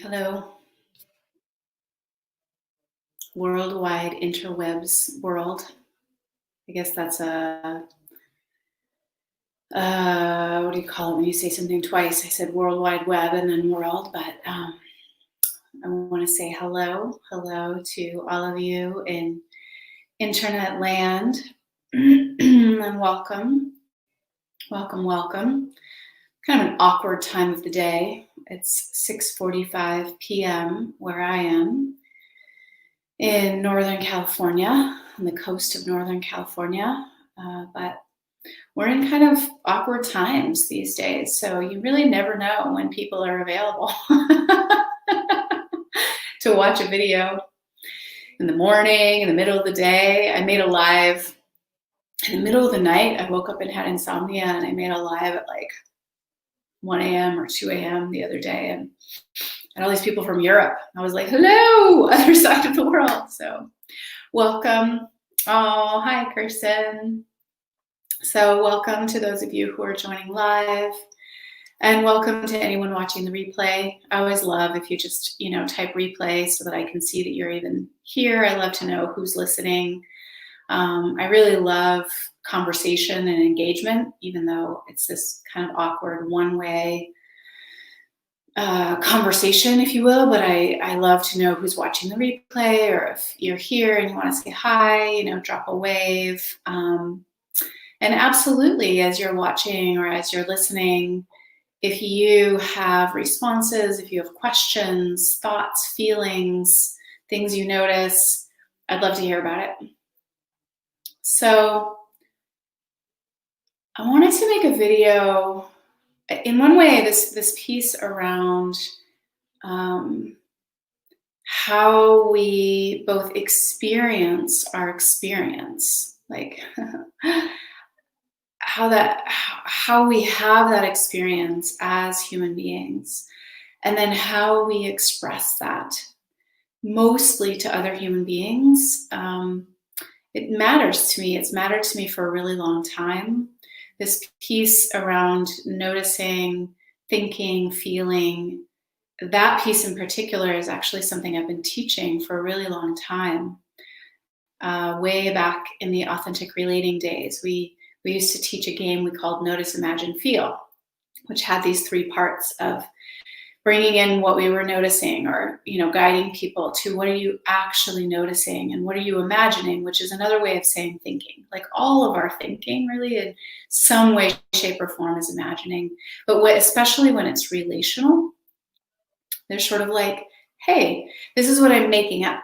Hello, worldwide interwebs world. I guess that's what do you call it when you say something twice? I said World Wide Web and then world, but I want to say hello to all of you in internet land, and welcome. Kind of an awkward time of the day. It's 6:45 p.m. where I am in Northern California, on the coast of Northern California. But we're in kind of awkward times these days, so you really never know when people are available to watch a video in the morning, in the middle of the day. I made a live in the middle of the night. I woke up and had insomnia, and I made a live at like 1 a.m. or 2 a.m. the other day, and all these people from Europe. I was like, hello, other side of the world. So welcome. Oh, hi, Kirsten. So welcome to those of you who are joining live, and welcome to anyone watching the replay. I always love if you just, type replay so that I can see that you're even here. I love to know who's listening. I really love conversation and engagement, even though it's this kind of awkward one-way conversation, if you will, but I love to know who's watching the replay, or if you're here and you want to say hi, drop a wave. And absolutely, as you're watching or as you're listening, if you have responses, if you have questions, thoughts, feelings, things you notice, I'd love to hear about it. So I wanted to make a video. In one way, this piece around how we both experience our experience, like how we have that experience as human beings, and then how we express that, mostly to other human beings. It matters to me. It's mattered to me for a really long time. This piece around noticing, thinking, feeling, that piece in particular is actually something I've been teaching for a really long time. Way back in the authentic relating days, we used to teach a game we called Notice, Imagine, Feel, which had these three parts of bringing in what we were noticing, or guiding people to what are you actually noticing and what are you imagining, which is another way of saying thinking. Like all of our thinking really in some way, shape, or form is imagining. But especially when it's relational, they're sort of like, hey, this is what I'm making up.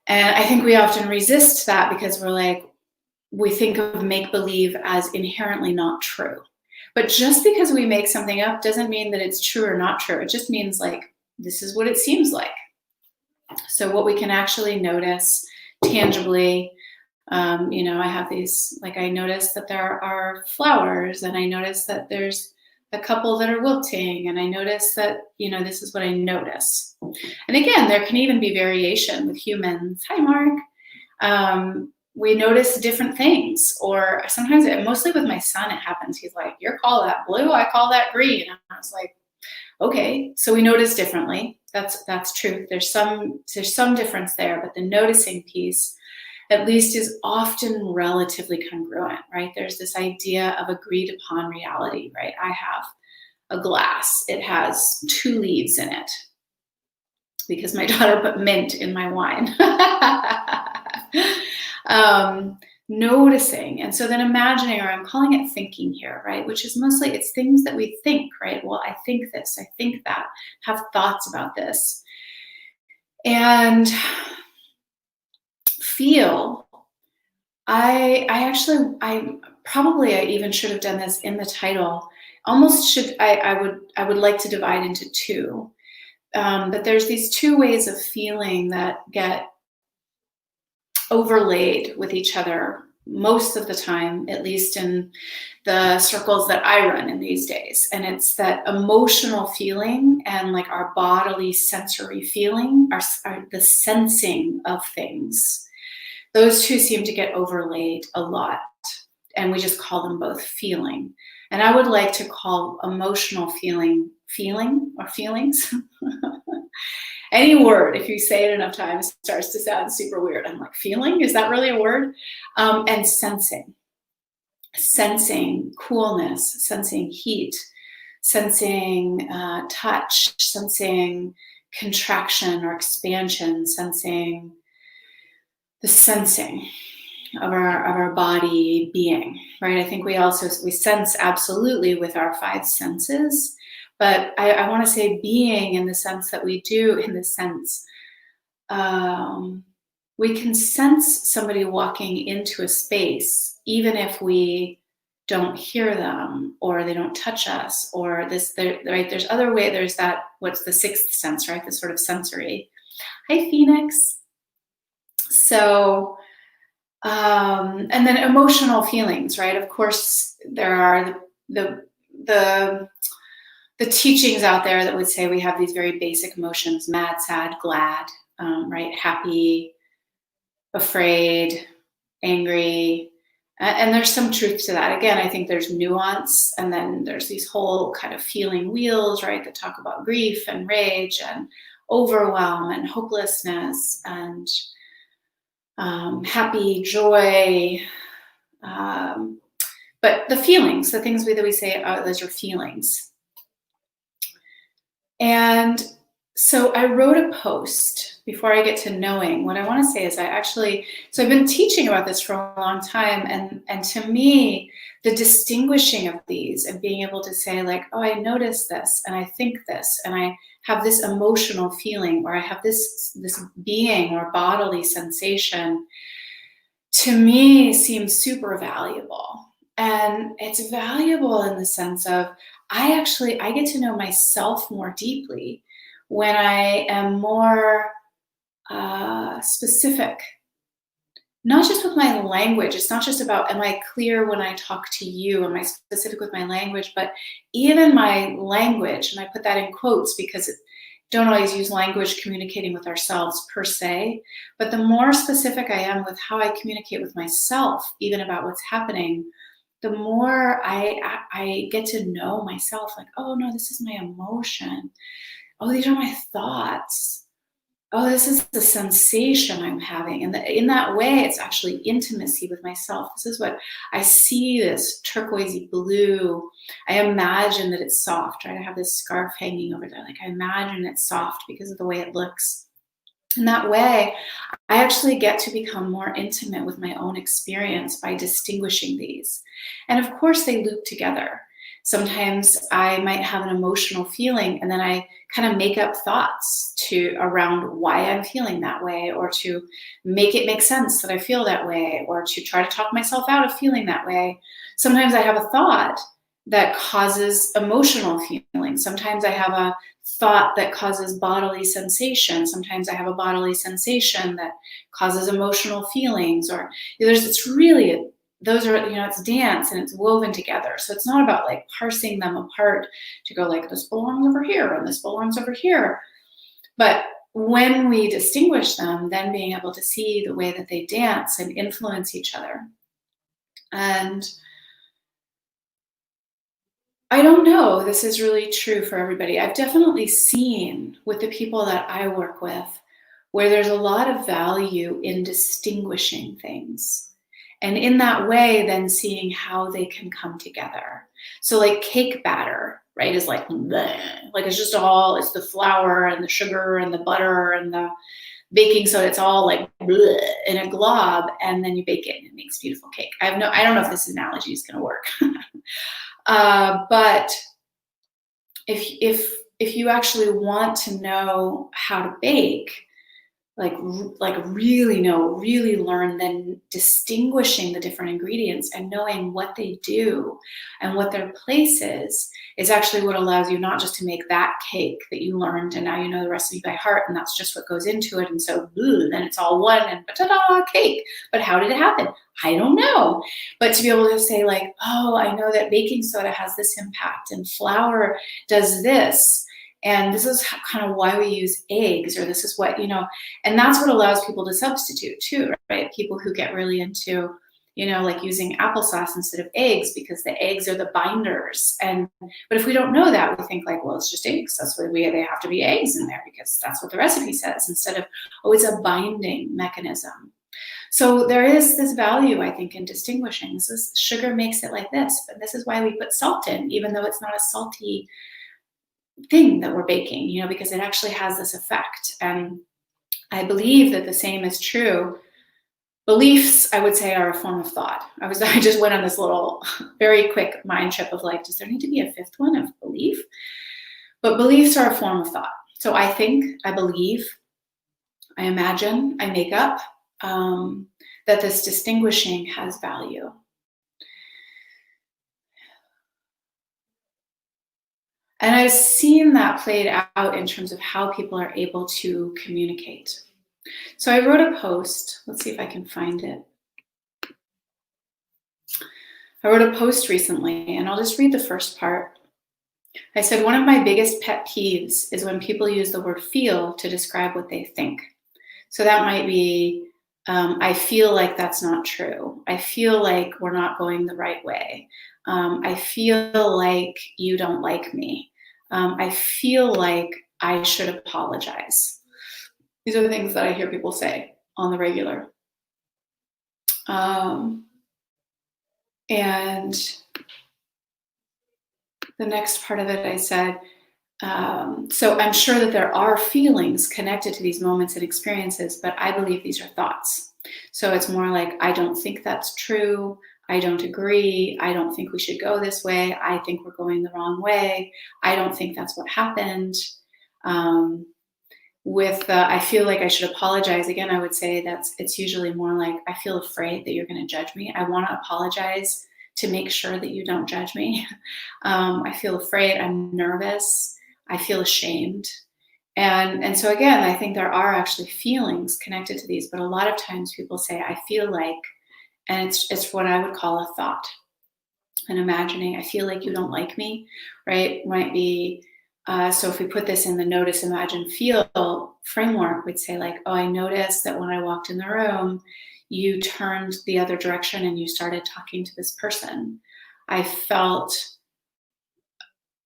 And I think we often resist that because we think of make-believe as inherently not true. But just because we make something up doesn't mean that it's true or not true. It just means this is what it seems like. So what we can actually notice tangibly, I have these, I notice that there are flowers, and I notice that there's a couple that are wilting, and I notice that, this is what I notice. And again, there can even be variation with humans. Hi, Mark. We notice different things, or sometimes, mostly with my son, it happens. He's like, you call that blue, I call that green. And I was like, okay, so we notice differently. That's true. There's some difference there, but the noticing piece, at least, is often relatively congruent, right? There's this idea of agreed upon reality, right? I have a glass. It has 2 leaves in it because my daughter put mint in my wine. Noticing, and so then imagining, or I'm calling it thinking here, right? Which is mostly, it's things that we think, right? Well, I think this, I think that, have thoughts about this. And feel, I even should have done this in the title. I would like to divide into 2. But there's these 2 ways of feeling that get overlaid with each other most of the time, at least in the circles that I run in these days. And it's that emotional feeling and our bodily sensory feeling, the sensing of things. Those 2 seem to get overlaid a lot, and we just call them both feeling. And I would like to call emotional feeling or feelings. Any word, if you say it enough times, starts to sound super weird. I'm like, feeling? Is that really a word? And sensing coolness, sensing heat, sensing touch, sensing contraction or expansion, sensing the sensing of our body being, right? I think we sense absolutely with our five senses, but I want to say being in the sense that we do in the sense we can sense somebody walking into a space even if we don't hear them or they don't touch us or right, there's other way, there's that, what's the sixth sense, right? This sort of sensory. Hi, Phoenix. So and then emotional feelings, right? Of course, there are the teachings out there that would say we have these very basic emotions: mad, sad, glad, right? Happy, afraid, angry. And there's some truth to that. Again, I think there's nuance, and then there's these whole kind of feeling wheels, right, that talk about grief and rage and overwhelm and hopelessness and happy, joy. But the feelings, the things that we say, those are feelings. And so I wrote a post before I get to knowing. What I want to say is so I've been teaching about this for a long time. And to me, the distinguishing of these and being able to say like, oh, I notice this and I think this and I have this emotional feeling, or I have this being or bodily sensation, to me seems super valuable. And it's valuable in the sense of I get to know myself more deeply when I am more specific, not just with my language. It's not just about, am I clear when I talk to you? Am I specific with my language? But even my language, and I put that in quotes because don't always use language communicating with ourselves per se, but the more specific I am with how I communicate with myself, even about what's happening, the more I get to know myself. Like, oh no, this is my emotion. Oh, these are my thoughts. Oh, this is the sensation I'm having. And in that way, it's actually intimacy with myself. This is what I see, this turquoisey blue. I imagine that it's soft, right? I have this scarf hanging over there. Like I imagine it's soft because of the way it looks. In that way, I actually get to become more intimate with my own experience by distinguishing these. And of course, they loop together. Sometimes I might have an emotional feeling and then I kind of make up thoughts around why I'm feeling that way, or to make it make sense that I feel that way, or to try to talk myself out of feeling that way. Sometimes I have a thought that causes emotional feelings. Sometimes I have a thought that causes bodily sensation. Sometimes I have a bodily sensation that causes emotional feelings. Or it's really, those are, it's dance and it's woven together. So it's not about like parsing them apart to go like, this belongs over here and this belongs over here. But when we distinguish them, then being able to see the way that they dance and influence each other. And I don't know, this is really true for everybody. I've definitely seen with the people that I work with where there's a lot of value in distinguishing things. And in that way, then seeing how they can come together. So like cake batter, right, is like, bleh. Like it's the flour and the sugar and the butter and the baking soda. It's all like bleh, in a glob, and then you bake it and it makes beautiful cake. I don't know if this analogy is going to work. But if you actually want to know how to bake, really learn, then distinguishing the different ingredients and knowing what they do and what their place is actually what allows you not just to make that cake that you learned and now you know the recipe by heart and that's just what goes into it, and so then it's all one and ta-da, cake. But how did it happen? I don't know. But to be able to say like, oh, I know that baking soda has this impact and flour does this, and this is kind of why we use eggs, or this is what, and that's what allows people to substitute too, right? People who get really into like using applesauce instead of eggs because the eggs are the binders. But if we don't know that, we think like, well, it's just eggs. That's why they have to be eggs in there because that's what the recipe says, instead of, oh, it's a binding mechanism. So there is this value, I think, in distinguishing. Sugar makes it like this, but this is why we put salt in, even though it's not a salty thing that we're baking, because it actually has this effect. And I believe that the same is true. Beliefs, I would say, are a form of thought. I just went on this little very quick mind trip of like, does there need to be a fifth one of belief? But beliefs are a form of thought. So I think, I believe, I imagine, I make up that this distinguishing has value. And I've seen that played out in terms of how people are able to communicate. So I wrote a post. Let's see if I can find it. I wrote a post recently, and I'll just read the first part. I said, one of my biggest pet peeves is when people use the word feel to describe what they think. So that might be, I feel like that's not true. I feel like we're not going the right way. I feel like you don't like me. I feel like I should apologize. These are the things that I hear people say on the regular. And the next part of it, I said, so I'm sure that there are feelings connected to these moments and experiences, but I believe these are thoughts. So it's more like, I don't think that's true. I don't agree. I don't think we should go this way. I think we're going the wrong way. I don't think that's what happened. I feel like I should apologize. Again, I would say it's usually more like, I feel afraid that you're going to judge me. I want to apologize to make sure that you don't judge me. I feel afraid. I'm nervous. I feel ashamed. And so again, I think there are actually feelings connected to these, but a lot of times people say, I feel like, and it's what I would call a thought, an imagining. I feel like you don't like me, right? Might be, so if we put this in the notice, imagine, feel framework, we'd say like, oh, I noticed that when I walked in the room, you turned the other direction and you started talking to this person. I felt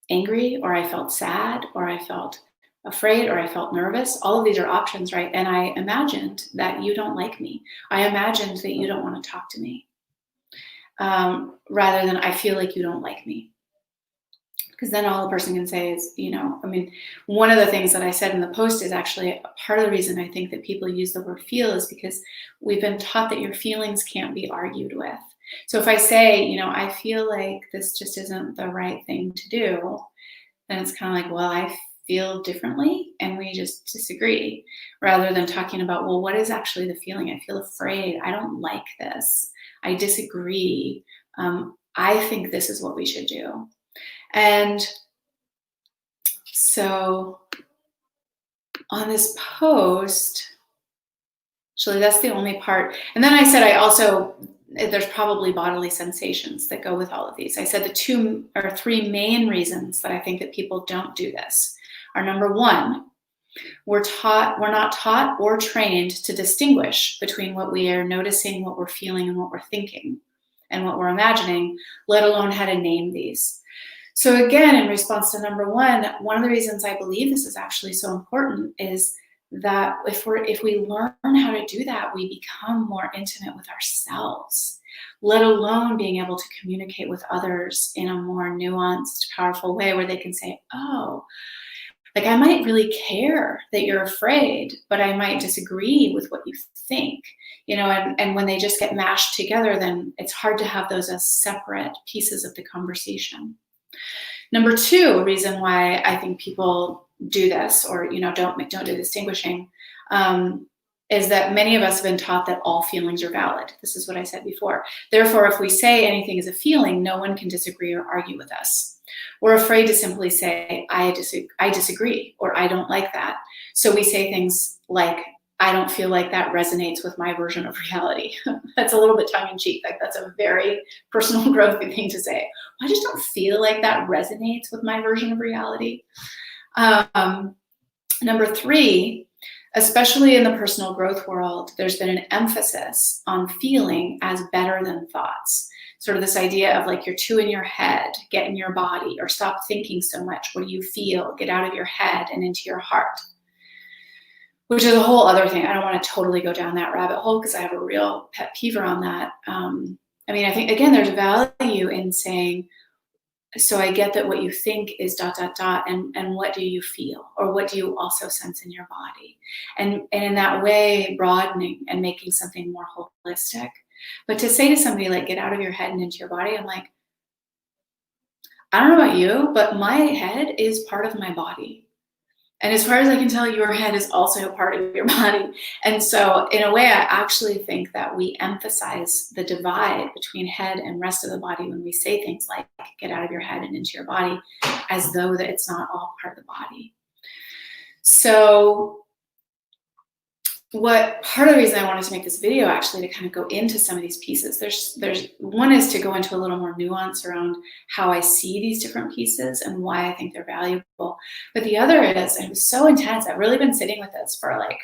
angry, or I felt sad, or I felt afraid, or I felt nervous. All of these are options, right? And I imagined that you don't like me. I imagined that you don't want to talk to me, rather than I feel like you don't like me. Because then all the person can say is, one of the things that I said in the post is actually part of the reason I think that people use the word feel is because we've been taught that your feelings can't be argued with. So if I say, I feel like this just isn't the right thing to do, then it's kind of like, well, I feel differently and we just disagree, rather than talking about, well, what is actually the feeling? I feel afraid. I don't like this. I disagree. I think this is what we should do. And so on this post, actually, that's the only part. And then I said, there's probably bodily sensations that go with all of these. I said the 2 or 3 main reasons that I think that people don't do this are, number one, we're not taught or trained to distinguish between what we are noticing, what we're feeling, and what we're thinking, and what we're imagining, let alone how to name these. So again, in response to number one of the reasons I believe this is actually so important is that if we learn how to do that, we become more intimate with ourselves, let alone being able to communicate with others in a more nuanced, powerful way where they can say, oh, like I might really care that you're afraid, but I might disagree with what you think, and when they just get mashed together, then it's hard to have those as separate pieces of the conversation. Number 2, a reason why I think people do this, or don't do distinguishing, is that many of us have been taught that all feelings are valid. This is what I said before. Therefore, if we say anything is a feeling, no one can disagree or argue with us. We're afraid to simply say, I disagree, or I don't like that. So we say things like, I don't feel like that resonates with my version of reality. That's a little bit tongue-in-cheek. Like that's a very personal growthy thing to say. I just don't feel like that resonates with my version of reality. Number 3, especially in the personal growth world, there's been an emphasis on feeling as better than thoughts. Sort of this idea of like, you're too in your head, get in your body, or stop thinking so much. What do you feel? Get out of your head and into your heart. Which is a whole other thing. I don't want to totally go down that rabbit hole because I have a real pet peeve around that. I mean, I think, again, there's value in saying, so I get that what you think is ... and what do you feel? Or what do you also sense in your body? And in that way, broadening and making something more holistic. But to say to somebody, like, get out of your head and into your body, I'm like, I don't know about you, but my head is part of my body. And as far as I can tell, your head is also a part of your body. And so in a way, I actually think that we emphasize the divide between head and rest of the body when we say things like, get out of your head and into your body, as though that it's not all part of the body. So part of the reason I wanted to make this video, actually, to kind of go into some of these pieces, there's one is to go into a little more nuance around how I see these different pieces and why I think they're valuable. But the other is, and it was so intense, I've really been sitting with this for like,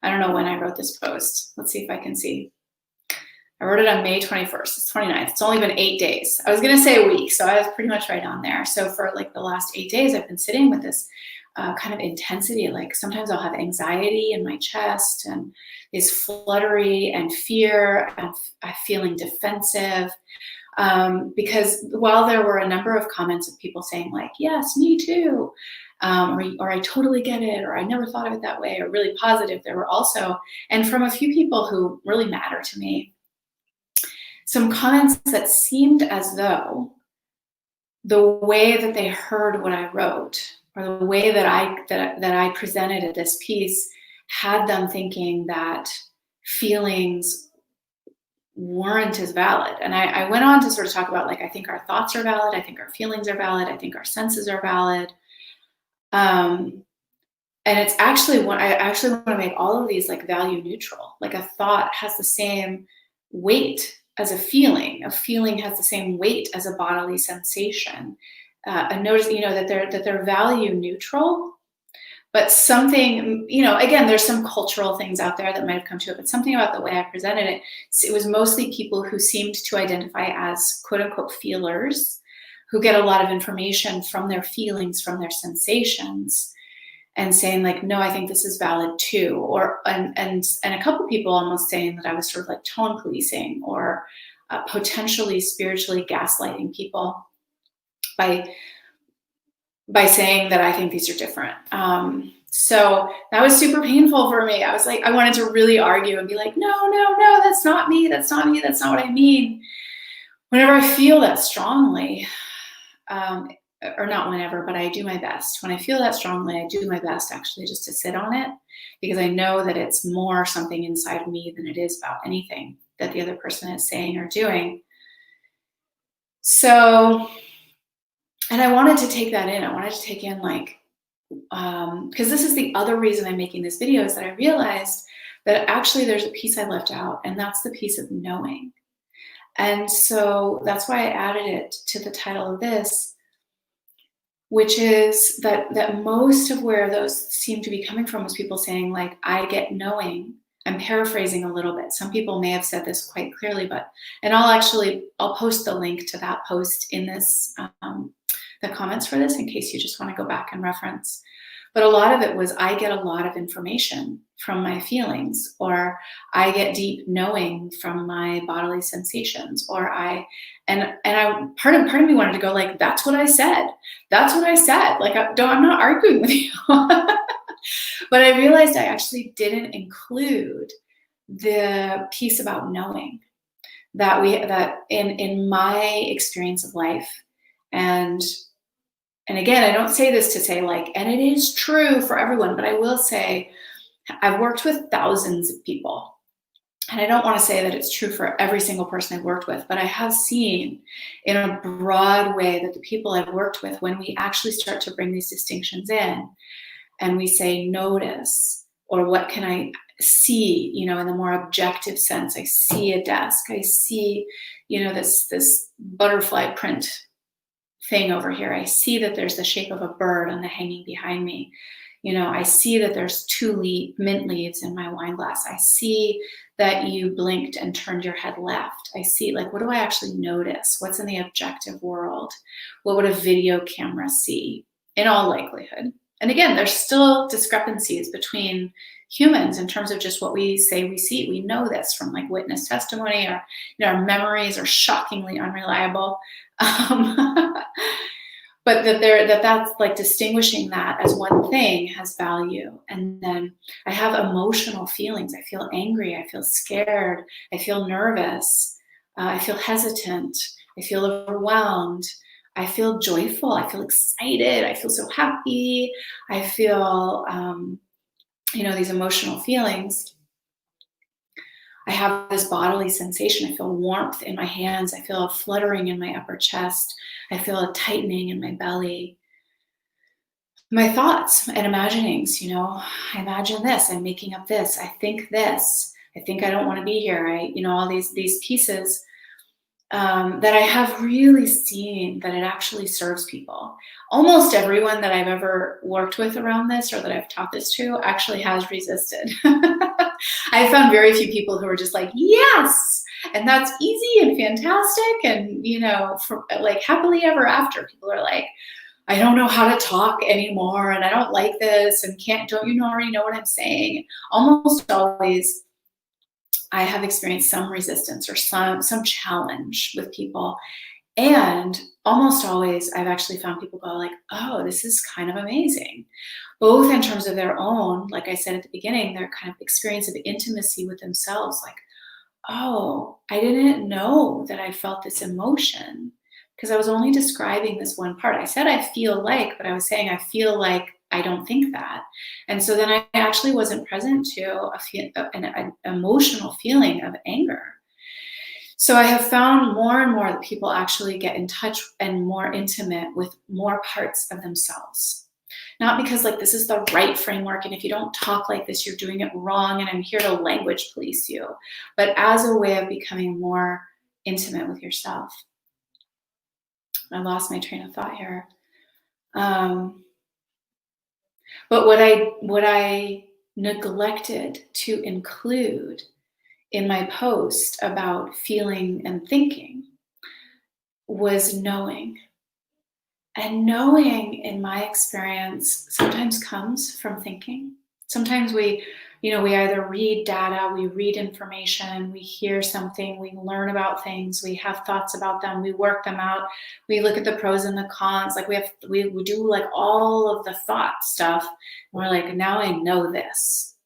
I don't know when I wrote this post. Let's see if I can see. I wrote it on May 21st, it's 29th. It's only been 8 days. I was gonna say a week, so I was pretty much right on there. So for like the last 8 days, I've been sitting with this kind of intensity. Like sometimes I'll have anxiety in my chest and this fluttery and fear and feeling defensive. Because while there were a number of comments of people saying like, yes, me too, or I totally get it, or I never thought of it that way, or really positive, there were also, and from a few people who really matter to me, some comments that seemed as though the way that they heard what I wrote, or the way that I presented this piece, had them thinking that feelings weren't as valid. And I went on to sort of talk about, like, I think our thoughts are valid, I think our feelings are valid, I think our senses are valid. And it's actually I actually want to make all of these like value neutral. Like a thought has the same weight as a feeling has the same weight as a bodily sensation. And notice, that they're value neutral, but something, again, there's some cultural things out there that might have come to it, but something about the way I presented it, it was mostly people who seemed to identify as quote unquote feelers, who get a lot of information from their feelings, from their sensations, and saying like, no, I think this is valid too. Or, and a couple of people almost saying that I was sort of like tone policing or potentially spiritually gaslighting people by saying that I think these are different. So that was super painful for me. I was like, I wanted to really argue and be like, no, that's not me. That's not me. That's not what I mean. Whenever I feel that strongly, or not whenever, but I do my best. When I feel that strongly, I do my best actually just to sit on it, because I know that it's more something inside of me than it is about anything that the other person is saying or doing. So, and I wanted to take that in. I wanted to take in like, because this is the other reason I'm making this video, is that I realized that actually there's a piece I left out, and that's the piece of knowing. And so that's why I added it to the title of this, which is that most of where those seem to be coming from was people saying like, I get knowing. I'm paraphrasing a little bit. Some people may have said this quite clearly, and I'll post the link to that post in this, the comments for this, in case you just want to go back and reference. But a lot of it was, I get a lot of information from my feelings, or I get deep knowing from my bodily sensations, or part of me wanted to go like, that's what I said. That's what I said. Like, I'm not arguing with you. But I realized I actually didn't include the piece about knowing, that in my experience of life, and again, I don't say this to say like, and it is true for everyone, but I will say I've worked with thousands of people, and I don't want to say that it's true for every single person I've worked with, but I have seen in a broad way that the people I've worked with, when we actually start to bring these distinctions in, and we say notice, or what can I see, in the more objective sense, I see a desk, I see, this butterfly print thing over here, I see that there's the shape of a bird on the hanging behind me. I see that there's 2 mint leaves in my wine glass. I see that you blinked and turned your head left. I see, like, what do I actually notice? What's in the objective world? What would a video camera see in all likelihood? And again, there's still discrepancies between humans in terms of just what we say we see. We know this from like witness testimony, or our memories are shockingly unreliable. But that's like distinguishing that as one thing has value. And then I have emotional feelings. I feel angry. I feel scared. I feel nervous. I feel hesitant. I feel overwhelmed. I feel joyful. I feel excited. I feel so happy. I feel, these emotional feelings. I have this bodily sensation. I feel warmth in my hands. I feel a fluttering in my upper chest. I feel a tightening in my belly. My thoughts and imaginings, I imagine this, I'm making up this, I think this, I think I don't want to be here. All these pieces that I have really seen that it actually serves people. Almost everyone that I've ever worked with around this, or that I've taught this to, actually has resisted. I found very few people who are just like, yes, and that's easy and fantastic, and for like happily ever after. People are like, I don't know how to talk anymore, and I don't like this, and don't you already know what I'm saying? Almost always I have experienced some resistance or some challenge with people. And almost always I've actually found people go like, oh, this is kind of amazing. Both in terms of their own, like I said at the beginning, their kind of experience of intimacy with themselves. Like, oh, I didn't know that I felt this emotion because I was only describing this one part. I said I feel like, but I was saying I feel like I don't think that. And so then I actually wasn't present to an emotional feeling of anger. So I have found more and more that people actually get in touch and more intimate with more parts of themselves. Not because like this is the right framework, and if you don't talk like this, you're doing it wrong, and I'm here to language police you, but as a way of becoming more intimate with yourself. I lost my train of thought here. But what I neglected to include in my post about feeling and thinking was knowing. And knowing, in my experience, sometimes comes from thinking. Sometimes we either read data, we read information, we hear something, we learn about things, we have thoughts about them, we work them out, we look at the pros and the cons, like we do like all of the thought stuff, and we're like, now I know this.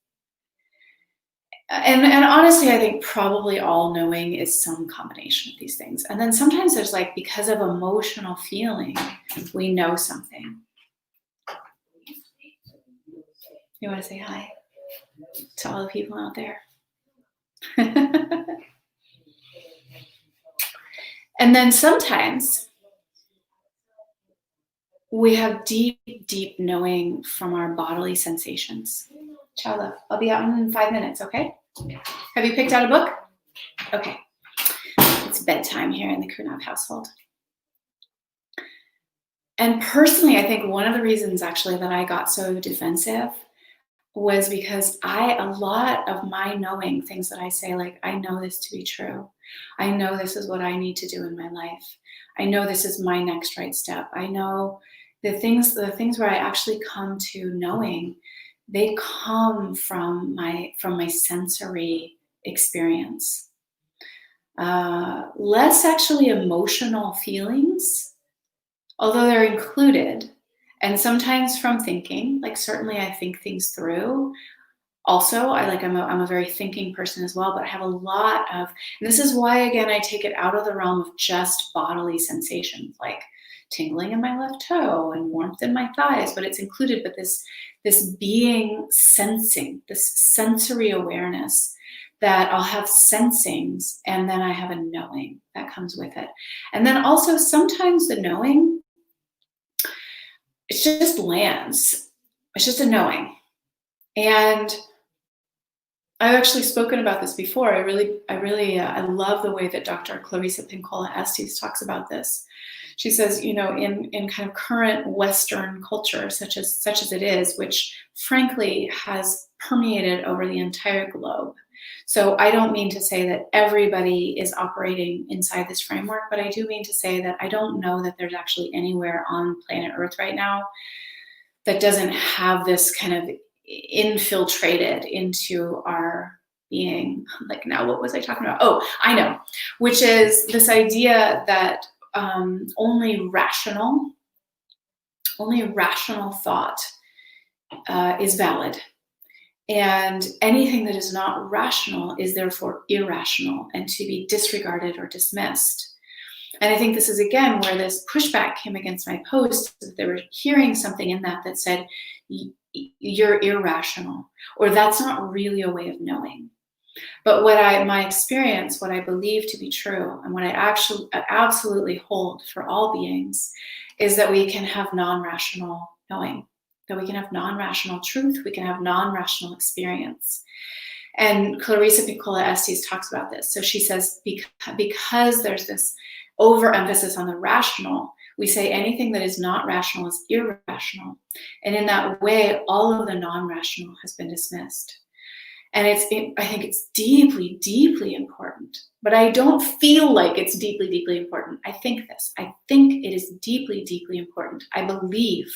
And honestly, I think probably all knowing is some combination of these things. And then sometimes there's like, because of emotional feeling, we know something. You want to say hi to all the people out there? And then sometimes we have deep, deep knowing from our bodily sensations. Ciao, love. I'll be out in 5 minutes, okay? Have you picked out a book? Okay. It's bedtime here in the Kurnav household. And personally, I think one of the reasons actually that I got so defensive was because a lot of my knowing, things that I say, like, I know this to be true. I know this is what I need to do in my life. I know this is my next right step. I know the things where I actually come to knowing, they come from my sensory experience. Less actually emotional feelings, although they're included. And sometimes from thinking, like certainly I think things through. Also, I'm a very thinking person as well, but I have a lot of, and this is why, again, I take it out of the realm of just bodily sensations, like tingling in my left toe and warmth in my thighs, but it's included, but this being sensing, this sensory awareness that I'll have sensings, and then I have a knowing that comes with it. And then also sometimes the knowing, it just lands. It's just a knowing. And I've actually spoken about this before. I love the way that Dr. Clarissa Pinkola Estes talks about this. She says, you know, in kind of current Western culture, such as it is, which frankly has permeated over the entire globe. So I don't mean to say that everybody is operating inside this framework, but I do mean to say that I don't know that there's actually anywhere on planet Earth right now that doesn't have this kind of infiltrated into our being. Like, now what was I talking about? Oh, I know, which is this idea that only rational thought is valid, and anything that is not rational is therefore irrational and to be disregarded or dismissed. And I think this is, again, where this pushback came against my post, that they were hearing something in that said, you're irrational, or that's not really a way of knowing. But my experience, what I believe to be true, and what I actually absolutely hold for all beings, is that we can have non-rational knowing, that we can have non-rational truth, we can have non-rational experience. And Clarissa Pinkola Estes talks about this. So she says, because there's this overemphasis on the rational, we say anything that is not rational is irrational. And in that way, all of the non-rational has been dismissed. And I think it's deeply, deeply important. But I don't feel like it's deeply, deeply important. I think it is deeply, deeply important. I believe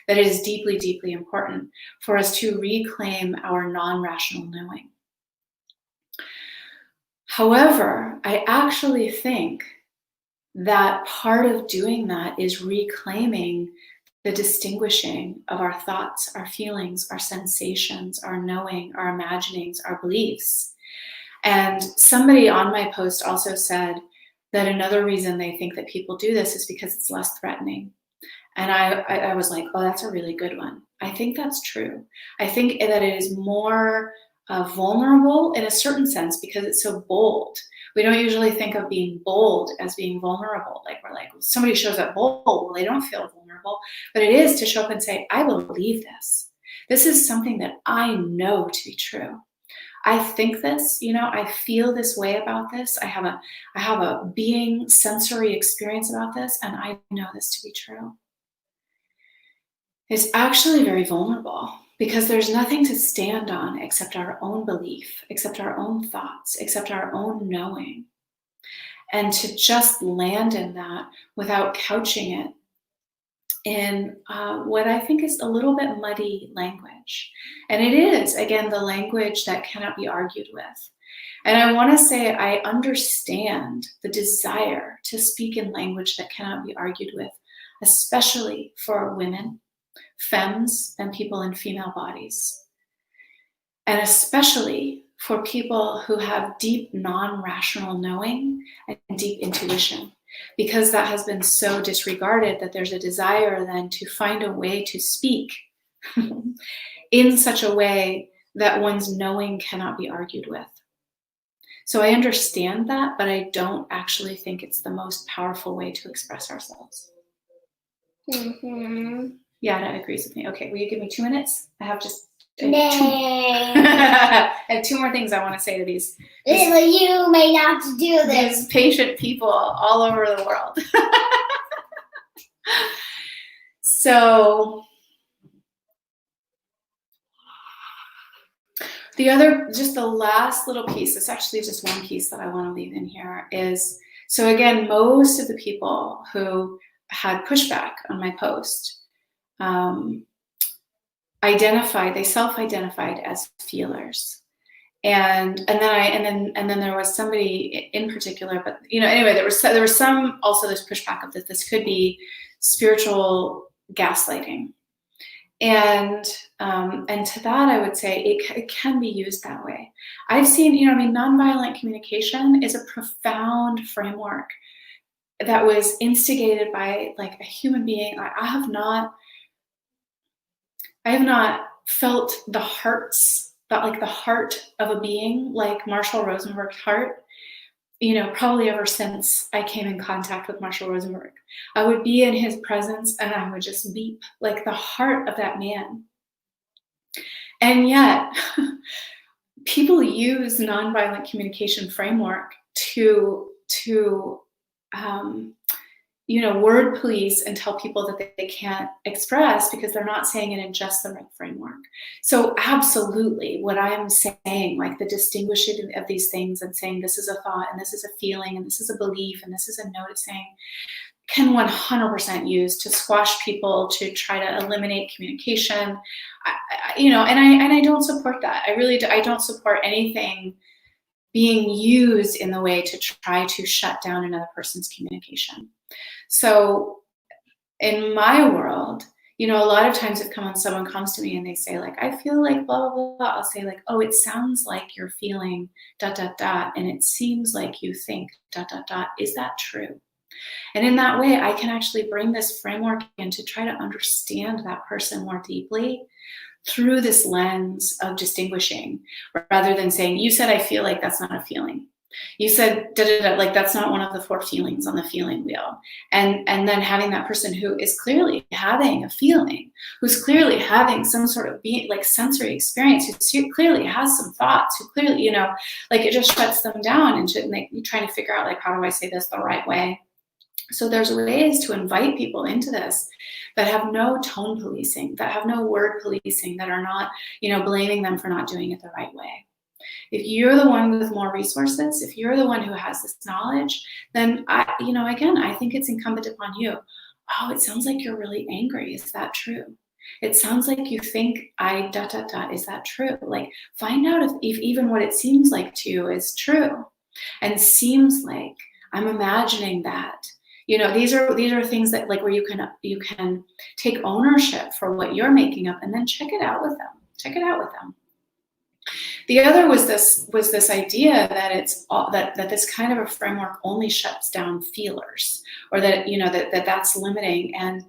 that it is deeply, deeply important for us to reclaim our non-rational knowing. However, I actually think that part of doing that is reclaiming the distinguishing of our thoughts, our feelings, our sensations, our knowing, our imaginings, our beliefs. And somebody on my post also said that another reason they think that people do this is because it's less threatening. And I was like, oh, that's a really good one. I think that's true. I think that it is more vulnerable in a certain sense because it's so bold. We don't usually think of being bold as being vulnerable. Like, we're like, well, somebody shows up bold, well, they don't feel vulnerable. But it is to show up and say, I believe this. This is something that I know to be true. I think this, I feel this way about this. I have a being sensory experience about this, and I know this to be true. It's actually very vulnerable because there's nothing to stand on except our own belief, except our own thoughts, except our own knowing. And to just land in that without couching it in what I think is a little bit muddy language. And it is, again, the language that cannot be argued with. And I want to say I understand the desire to speak in language that cannot be argued with, especially for women, femmes, and people in female bodies. And especially for people who have deep non-rational knowing and deep intuition, because that has been so disregarded that there's a desire then to find a way to speak in such a way that one's knowing cannot be argued with. So I understand that, but I don't actually think it's the most powerful way to express ourselves. Mm-hmm. Yada agrees with me. Okay, will you give me 2 minutes? I have just I have 2 more things I want to say to these you may not do this. These patient people all over the world. So the last little piece, it's actually just one piece that I want to leave in here is, so again, most of the people who had pushback on my post they self-identified as feelers. And then there was somebody in particular, but anyway, there was some also this pushback of that this could be spiritual gaslighting, and to that I would say it can be used that way. I've seen, nonviolent communication is a profound framework that was instigated by like a human being. I have not felt the heart of a being like Marshall Rosenberg's heart, probably ever since I came in contact with Marshall Rosenberg. I would be in his presence and I would just beep like the heart of that man. And yet, people use nonviolent communication framework to word police and tell people that they can't express because they're not saying it in just the right framework. So absolutely, what I am saying, like the distinguishing of these things and saying this is a thought and this is a feeling and this is a belief and this is a noticing, can 100% use to squash people, to try to eliminate communication. And I don't support that. I really do. I don't support anything being used in the way to try to shut down another person's communication. So in my world, a lot of times if someone comes to me and they say like, I feel like blah, blah, blah, blah, I'll say like, oh, it sounds like you're feeling ... and it seems like you think ... Is that true? And in that way, I can actually bring this framework in to try to understand that person more deeply through this lens of distinguishing, rather than saying, you said I feel like, that's not a feeling. You said like that's not one of the 4 feelings on the feeling wheel. And then having that person who is clearly having a feeling, who's clearly having some sort of sensory experience, who clearly has some thoughts, who clearly, like it just shuts them down and you're trying to figure out like, how do I say this the right way? So there's ways to invite people into this that have no tone policing, that have no word policing, that are not, blaming them for not doing it the right way. If you're the one with more resources, if you're the one who has this knowledge, then I think it's incumbent upon you. Oh, it sounds like you're really angry. Is that true? It sounds like you think I ... Is that true? Like, find out if even what it seems like to you is true. And seems like I'm imagining that. These are things that like where you can take ownership for what you're making up and then check it out with them. The other was this idea that it's that this kind of a framework only shuts down feelers, or that that's limiting. And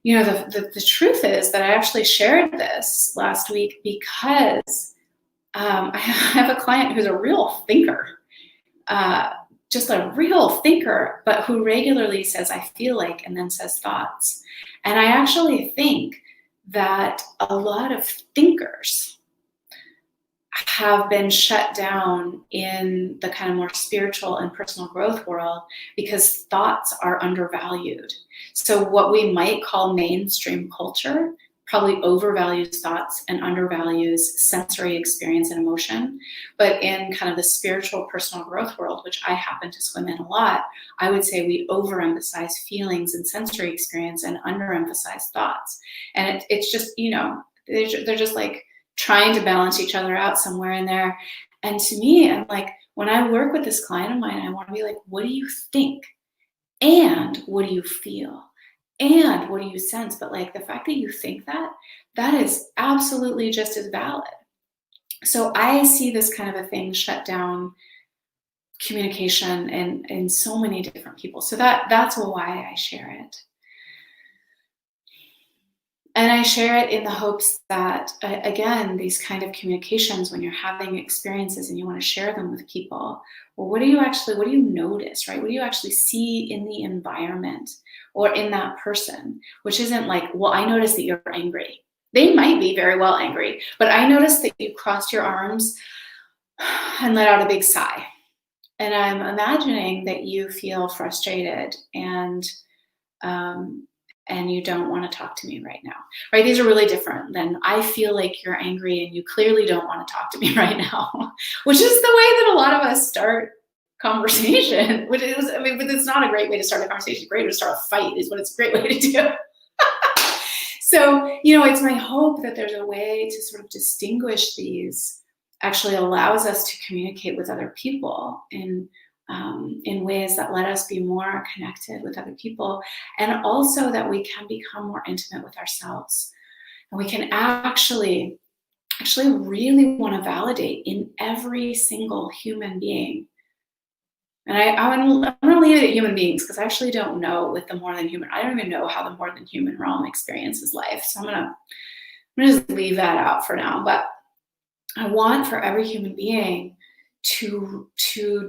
the truth is that I actually shared this last week because I have a client who's a real thinker. Just a real thinker, but who regularly says, I feel like, and then says thoughts. And I actually think that a lot of thinkers have been shut down in the kind of more spiritual and personal growth world because thoughts are undervalued. So what we might call mainstream culture probably overvalues thoughts and undervalues sensory experience and emotion. But in kind of the spiritual personal growth world, which I happen to swim in a lot, I would say we overemphasize feelings and sensory experience and underemphasize thoughts. And it's just, they're just like trying to balance each other out somewhere in there. And to me, I'm like, when I work with this client of mine, I want to be like, what do you think? And what do you feel? And what do you sense? But like the fact that you think that is absolutely just as valid. So I see this kind of a thing shut down communication in so many different people. So that's why I share it. And I share it in the hopes that, again, these kind of communications, when you're having experiences and you want to share them with people, well, what do you notice, right? What do you actually see in the environment or in that person? Which isn't like, well, I noticed that you're angry. They might be very well angry, but I noticed that you crossed your arms and let out a big sigh. And I'm imagining that you feel frustrated and you don't want to talk to me right now, right? These are really different than I feel like you're angry and you clearly don't want to talk to me right now, which is the way that a lot of us start conversation, but it's not a great way to start a conversation. Great way to start a fight is what it's a great way to do. So, it's my hope that there's a way to sort of distinguish these, actually allows us to communicate with other people in ways that let us be more connected with other people, and also that we can become more intimate with ourselves. And we can actually really want to validate in every single human being. And I'm going to leave it at human beings because I actually don't know with the more than human. I don't even know how the more than human realm experiences life. So I'm going to just leave that out for now. But I want for every human being to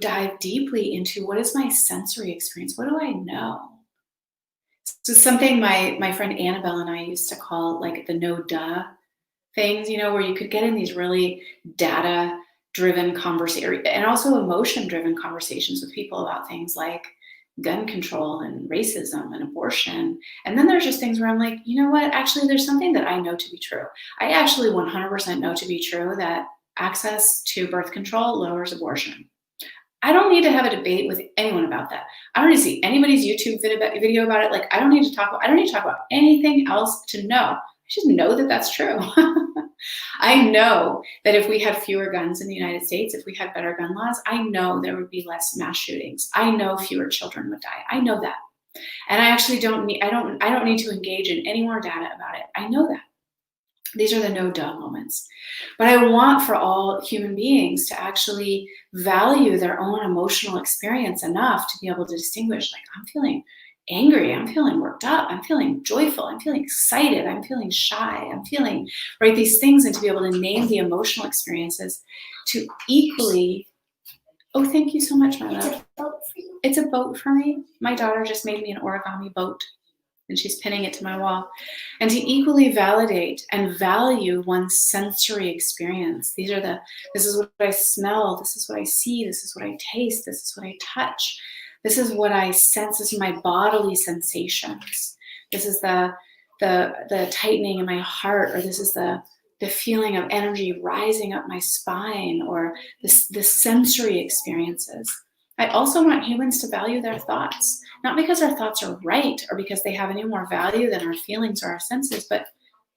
dive deeply into, what is my sensory experience? What do I know? So something my friend Annabelle and I used to call like the no duh things, where you could get in these really data driven conversation, and also emotion driven conversations with people about things like gun control and racism and abortion. And then there's just things where I'm like, you know what? Actually, there's something that I know to be true. I actually 100% know to be true that access to birth control lowers abortion. I don't need to have a debate with anyone about that. I don't need to see anybody's YouTube video about it. Like, I don't need to talk about anything else to know. I just know that that's true. I know that if we had fewer guns in the United States, if we had better gun laws, I know there would be less mass shootings. I know fewer children would die. I know that. And I actually don't need to engage in any more data about it. I know that. These are the no duh moments. But I want for all human beings to actually value their own emotional experience enough to be able to distinguish, like, I'm feeling angry, I'm feeling worked up, I'm feeling joyful, I'm feeling excited, I'm feeling shy, I'm feeling, right, these things, and to be able to name the emotional experiences to equally, oh, thank you so much, my love. It's a boat for me. My daughter just made me an origami boat, and she's pinning it to my wall. And to equally validate and value one's sensory experience. This is what I smell, this is what I see, this is what I taste, this is what I touch, this is what I sense, this is my bodily sensations. This is the tightening in my heart, or this is the feeling of energy rising up my spine, or the sensory experiences. I also want humans to value their thoughts, not because our thoughts are right or because they have any more value than our feelings or our senses, but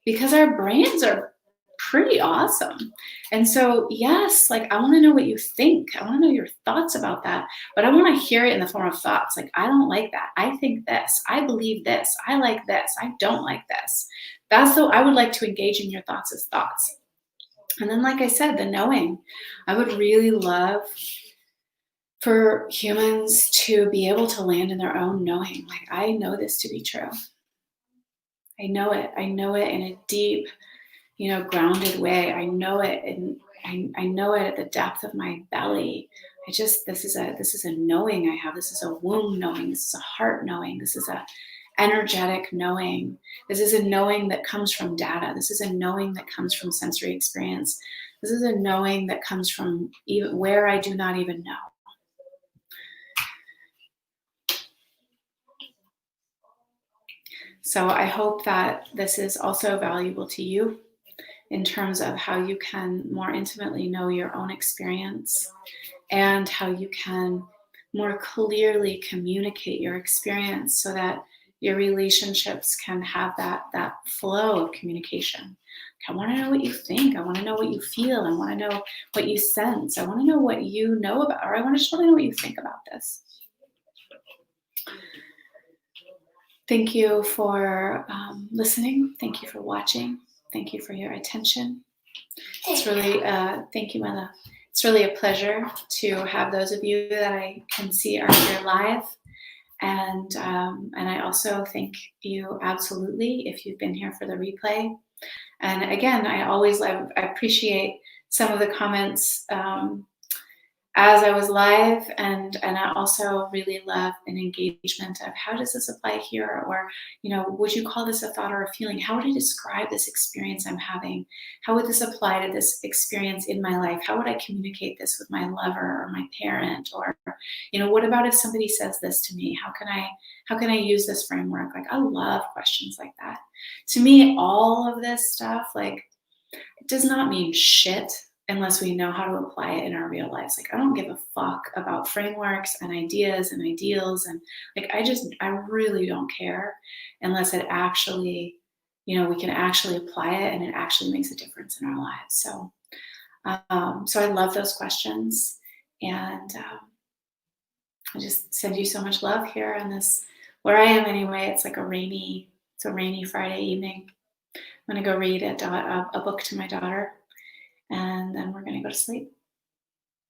because our brains are pretty awesome. And so, yes, like, I want to know what you think. I want to know your thoughts about that, but I want to hear it in the form of thoughts. Like, I don't like that. I think this. I believe this. I like this. I don't like this. I would like to engage in your thoughts as thoughts. And then, like I said, the knowing. I would really love for humans to be able to land in their own knowing. Like, I know this to be true. I know it. I know it in a deep, grounded way. I know it, and I know it at the depth of my belly. This is a knowing I have. This is a womb knowing. This is a heart knowing. This is a energetic knowing. This is a knowing that comes from data. This is a knowing that comes from sensory experience. This is a knowing that comes from even where I do not even know. So I hope that this is also valuable to you in terms of how you can more intimately know your own experience, and how you can more clearly communicate your experience so that your relationships can have that flow of communication. I want to know what you think. I want to know what you feel. I want to know what you sense. I want to know what you know about, or I want to just know what you think about this. Thank you for listening. Thank you for watching. Thank you for your attention. It's really, thank you, my love. It's really a pleasure to have those of you that I can see are here live. And I also thank you absolutely if you've been here for the replay. And again, I appreciate some of the comments as I was live, and I also really love an engagement of how does this apply here, or would you call this a thought or a feeling? How would I describe this experience I'm having? How would this apply to this experience in my life? How would I communicate this with my lover or my parent? Or what about if somebody says this to me? How can I use this framework? Like, I love questions like that. To me, all of this stuff, like, it does not mean shit unless we know how to apply it in our real lives. Like, I don't give a fuck about frameworks and ideas and ideals. And like, I really don't care unless it actually, we can actually apply it and it actually makes a difference in our lives. So, so I love those questions. And I just send you so much love here on this, where I am anyway. It's like a rainy Friday evening. I'm going to go read a book to my daughter, and then we're going to go to sleep.